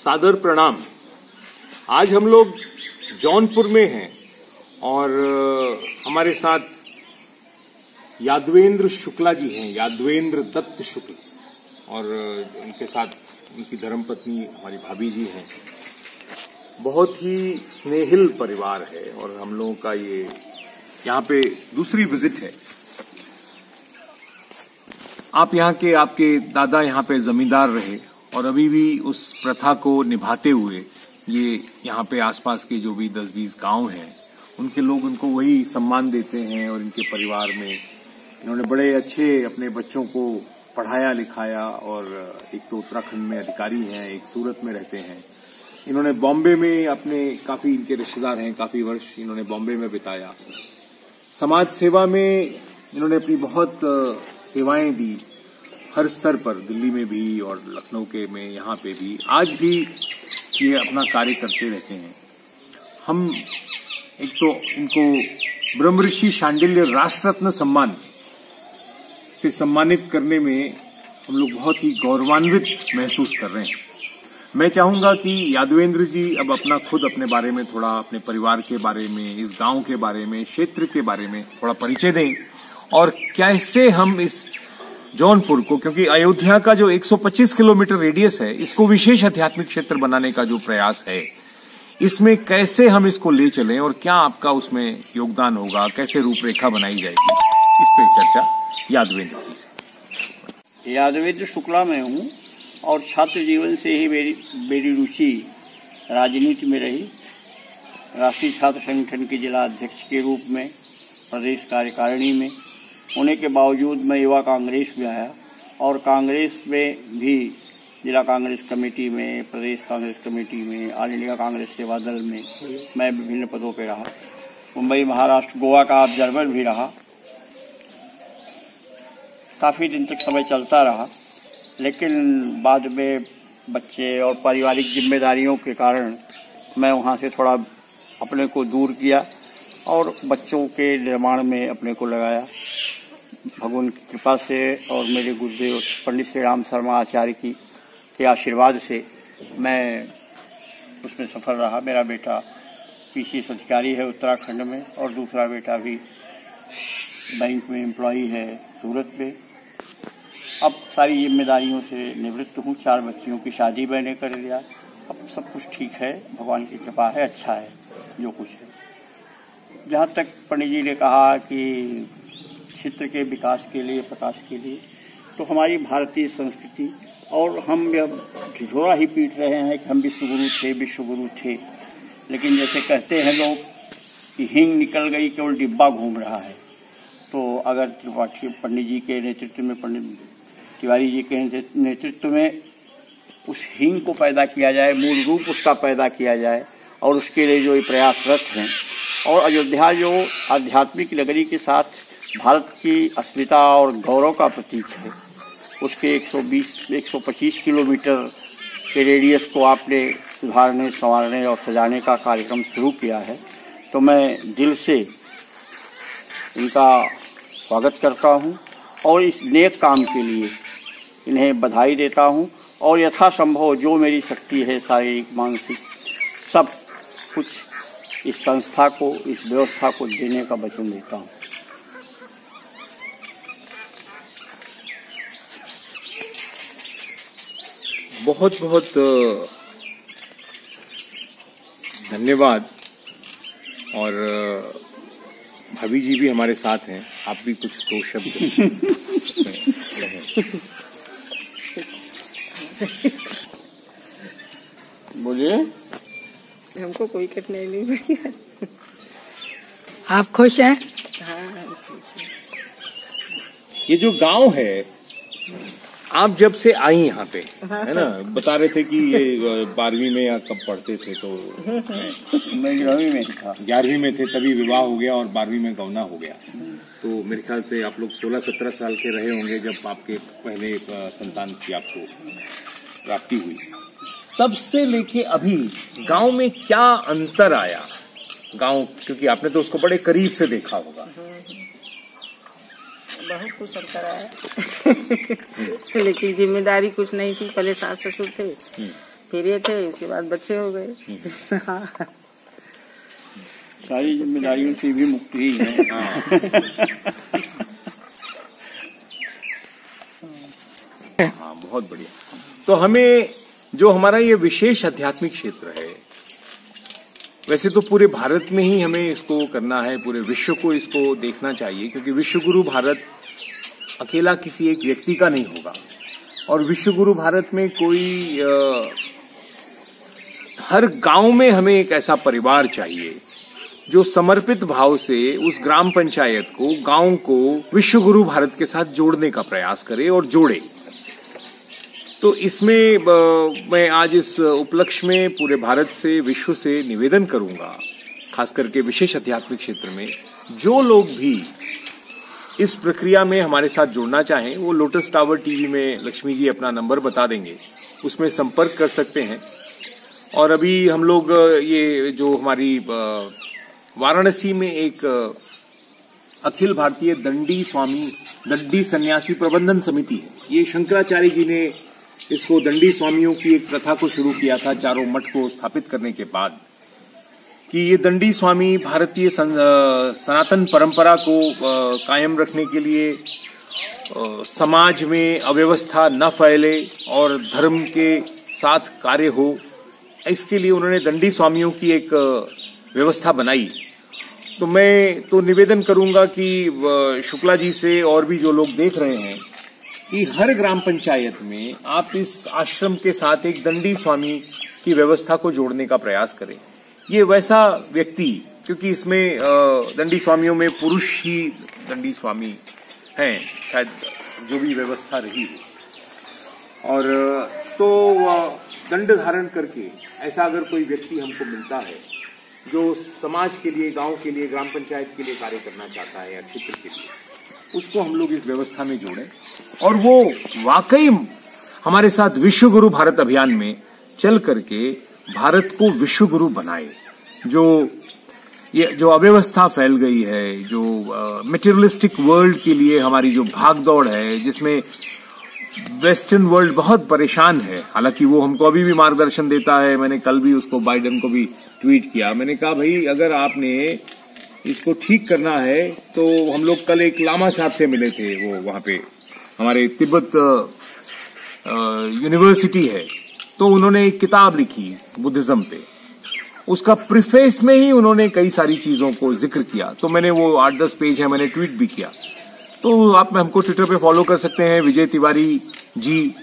सादर प्रणाम। आज हम लोग जौनपुर में हैं और हमारे साथ यादवेंद्र शुक्ला जी हैं, यादवेंद्र दत्त शुक्ल, और उनके साथ उनकी धर्मपत्नी हमारी भाभी जी हैं। बहुत ही स्नेहिल परिवार है और हम लोगों का ये यहाँ पे दूसरी विजिट है। आप यहाँ के, आपके दादा यहाँ पे जमींदार रहे और अभी भी उस प्रथा को निभाते हुए ये यहाँ पे आसपास के जो भी 10-20 गांव हैं उनके लोग उनको वही सम्मान देते हैं। और इनके परिवार में इन्होंने बड़े अच्छे अपने बच्चों को पढ़ाया लिखाया, और एक तो उत्तराखंड में अधिकारी हैं, एक सूरत में रहते हैं। इन्होंने बॉम्बे में अपने, काफी इनके रिश्तेदार हैं, काफी वर्ष इन्होंने बॉम्बे में बिताया। समाज सेवा में इन्होंने अपनी बहुत सेवाएं दी, हर स्तर पर, दिल्ली में भी और लखनऊ के में, यहाँ पे भी, आज भी ये अपना कार्य करते रहते हैं। हम एक तो इनको ब्रह्मऋषि शांडिल्य राष्ट्र रत्न सम्मान से सम्मानित करने में हम लोग बहुत ही गौरवान्वित महसूस कर रहे हैं। मैं चाहूंगा कि यादवेंद्र जी अब अपना खुद अपने बारे में थोड़ा, अपने परिवार के बारे में, इस गांव के बारे में, क्षेत्र के बारे में थोड़ा परिचय दें, और कैसे हम इस जौनपुर को, क्योंकि अयोध्या का जो 125 किलोमीटर रेडियस है, इसको विशेष आध्यात्मिक क्षेत्र बनाने का जो प्रयास है, इसमें कैसे हम इसको ले चलें और क्या आपका उसमें योगदान होगा, कैसे रूपरेखा बनाई जाएगी, इस पर चर्चा यादवेंद्र जी से। यादवेंद्र शुक्ला मैं हूँ और छात्र जीवन से ही मेरी रुचि राजनीति में रही। राष्ट्रीय छात्र संगठन के जिला अध्यक्ष के रूप में, प्रदेश कार्यकारिणी में होने के बावजूद मैं युवा कांग्रेस में आया और कांग्रेस में भी जिला कांग्रेस कमेटी में, प्रदेश कांग्रेस कमेटी में, ऑल इंडिया कांग्रेस सेवा दल में मैं विभिन्न पदों पर रहा। मुंबई, महाराष्ट्र, गोवा का ऑब्जर्वर भी रहा। काफी दिन तक समय चलता रहा, लेकिन बाद में बच्चे और पारिवारिक जिम्मेदारियों के कारण मैं वहां से थोड़ा अपने को दूर किया और बच्चों के निर्माण में अपने को लगाया। भगवान की कृपा से और मेरे गुरुदेव पंडित श्री राम शर्मा आचार्य के आशीर्वाद से मैं उसमें सफल रहा। मेरा बेटा पीसीएस अधिकारी है उत्तराखंड में और दूसरा बेटा भी बैंक में एम्प्लॉई है सूरत में। अब सारी जिम्मेदारियों से निवृत्त हूँ। 4 बच्चियों की शादी मैंने कर लिया। अब सब कुछ ठीक है, भगवान की कृपा है, अच्छा है जो कुछ है। जहाँ तक पंडित जी ने कहा कि क्षेत्र के विकास के लिए, प्रकाश के लिए, तो हमारी भारतीय संस्कृति, और हम झिझोरा ही पीट रहे हैं कि हम विश्वगुरु थे, लेकिन जैसे कहते हैं लोग कि हींग निकल गई, केवल डिब्बा घूम रहा है। तो अगर त्रिपाठी पंडित जी के नेतृत्व में, पंडित तिवारी जी के नेतृत्व में उस हींग को पैदा किया जाए, मूल रूप उसका पैदा किया जाए, और उसके लिए जो ये प्रयासरत हैं, और अयोध्या जो आध्यात्मिक नगरी के साथ भारत की अस्मिता और गौरव का प्रतीक है, उसके 125 किलोमीटर के रेडियस को आपने सुधारने, संवारने और सजाने का कार्यक्रम शुरू किया है। तो मैं दिल से इनका स्वागत करता हूं और इस नेक काम के लिए इन्हें बधाई देता हूं, और यथासंभव जो मेरी शक्ति है, शारीरिक, मानसिक, सब कुछ इस संस्था को, इस व्यवस्था को देने का वचन देता हूं। बहुत बहुत धन्यवाद। और भाभी जी भी हमारे साथ हैं, आप भी कुछ 2 शब्द बोलिए। हमको कोई कठिनाई नहीं हुई। आप खुश हैं? हाँ, खुश हैं। ये जो गांव है, आप जब से आई यहाँ पे, है ना, बता रहे थे कि ये 12वीं में या कब पढ़ते थे, तो मैं 11वीं में था। 11वीं में थे, तभी विवाह हो गया और 12वीं में गौना हो गया। तो मेरे ख्याल से आप लोग 16-17 साल के रहे होंगे जब आपके पहले संतान की आपको प्राप्ति हुई। तब से लेके अभी गांव में क्या अंतर आया? गांव, क्योंकि आपने तो उसको बड़े करीब से देखा होगा। बहुत कुछ अंतर आया। लेकिन जिम्मेदारी कुछ नहीं थी। पहले सास ससुर थे, फिर ये थे, उसके बाद बच्चे हो गए। सारी जिम्मेदारियों से भी मुक्ति ही है। हाँ, बहुत बढ़िया। तो हमें जो हमारा ये विशेष आध्यात्मिक क्षेत्र है, वैसे तो पूरे भारत में ही हमें इसको करना है, पूरे विश्व को इसको देखना चाहिए, क्योंकि विश्व गुरु भारत अकेला किसी एक व्यक्ति का नहीं होगा। और विश्व गुरु भारत में कोई हर गांव में हमें एक ऐसा परिवार चाहिए जो समर्पित भाव से उस ग्राम पंचायत को, गांव को विश्व गुरु भारत के साथ जोड़ने का प्रयास करे और जोड़े। तो इसमें मैं आज इस उपलक्ष्य में पूरे भारत से, विश्व से निवेदन करूंगा, खास करके विशेष आध्यात्मिक क्षेत्र में जो लोग भी इस प्रक्रिया में हमारे साथ जुड़ना चाहें, वो लोटस टावर टीवी में लक्ष्मी जी अपना नंबर बता देंगे, उसमें संपर्क कर सकते हैं। और अभी हम लोग ये जो हमारी वाराणसी में एक अखिल भारतीय दंडी सन्यासी प्रबंधन समिति है, ये शंकराचार्य जी ने इसको दंडी स्वामियों की एक प्रथा को शुरू किया था चारों मठ को स्थापित करने के बाद, कि ये दंडी स्वामी भारतीय सनातन परंपरा को कायम रखने के लिए, समाज में अव्यवस्था न फैले और धर्म के साथ कार्य हो, इसके लिए उन्होंने दंडी स्वामियों की एक व्यवस्था बनाई। तो मैं तो निवेदन करूंगा कि शुक्ला जी से और भी जो लोग देख रहे हैं कि हर ग्राम पंचायत में आप इस आश्रम के साथ एक दंडी स्वामी की व्यवस्था को जोड़ने का प्रयास करें। ये वैसा व्यक्ति, क्योंकि इसमें दंडी स्वामियों में पुरुष ही दंडी स्वामी हैं, शायद जो भी व्यवस्था रही है। और तो दंड धारण करके ऐसा अगर कोई व्यक्ति हमको मिलता है जो समाज के लिए, गांव के लिए, ग्राम पंचायत के लिए कार्य करना चाहता है या क्षेत्र के लिए, उसको हम लोग इस व्यवस्था में जोड़ें और वो वाकई हमारे साथ विश्व गुरु भारत अभियान में चल करके भारत को विश्व गुरु बनाए। जो अव्यवस्था फैल गई है, जो मटेरियलिस्टिक वर्ल्ड के लिए हमारी जो भागदौड़ है, जिसमें वेस्टर्न वर्ल्ड बहुत परेशान है, हालांकि वो हमको अभी भी मार्गदर्शन देता है। मैंने कल भी उसको बाइडेन को भी ट्वीट किया, मैंने कहा भाई अगर आपने इसको ठीक करना है तो हम लोग कल एक लामा साहब से मिले थे, वो वहां पे हमारे तिब्बत यूनिवर्सिटी है, तो उन्होंने एक किताब लिखी बुद्धिज्म पे, उसका प्रीफेस में ही उन्होंने कई सारी चीजों को जिक्र किया। तो मैंने वो 8-10 पेज है, मैंने ट्वीट भी किया। तो आप हमको ट्विटर पे फॉलो कर सकते हैं, विजय तिवारी जी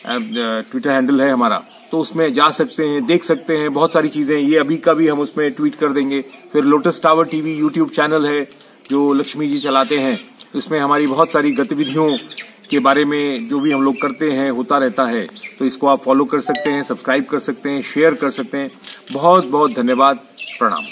ट्विटर हैंडल है हमारा, तो उसमें जा सकते हैं, देख सकते हैं बहुत सारी चीजें। ये अभी का भी हम उसमें ट्वीट कर देंगे। फिर lotus tower TV YouTube channel है जो लक्ष्मी जी चलाते हैं, उसमें हमारी बहुत सारी गतिविधियों के बारे में जो भी हम लोग करते हैं होता रहता है, तो इसको आप फॉलो कर सकते हैं, सब्सक्राइब कर सकते हैं, शेयर कर सकते हैं। बहुत बहुत धन्यवाद, प्रणाम।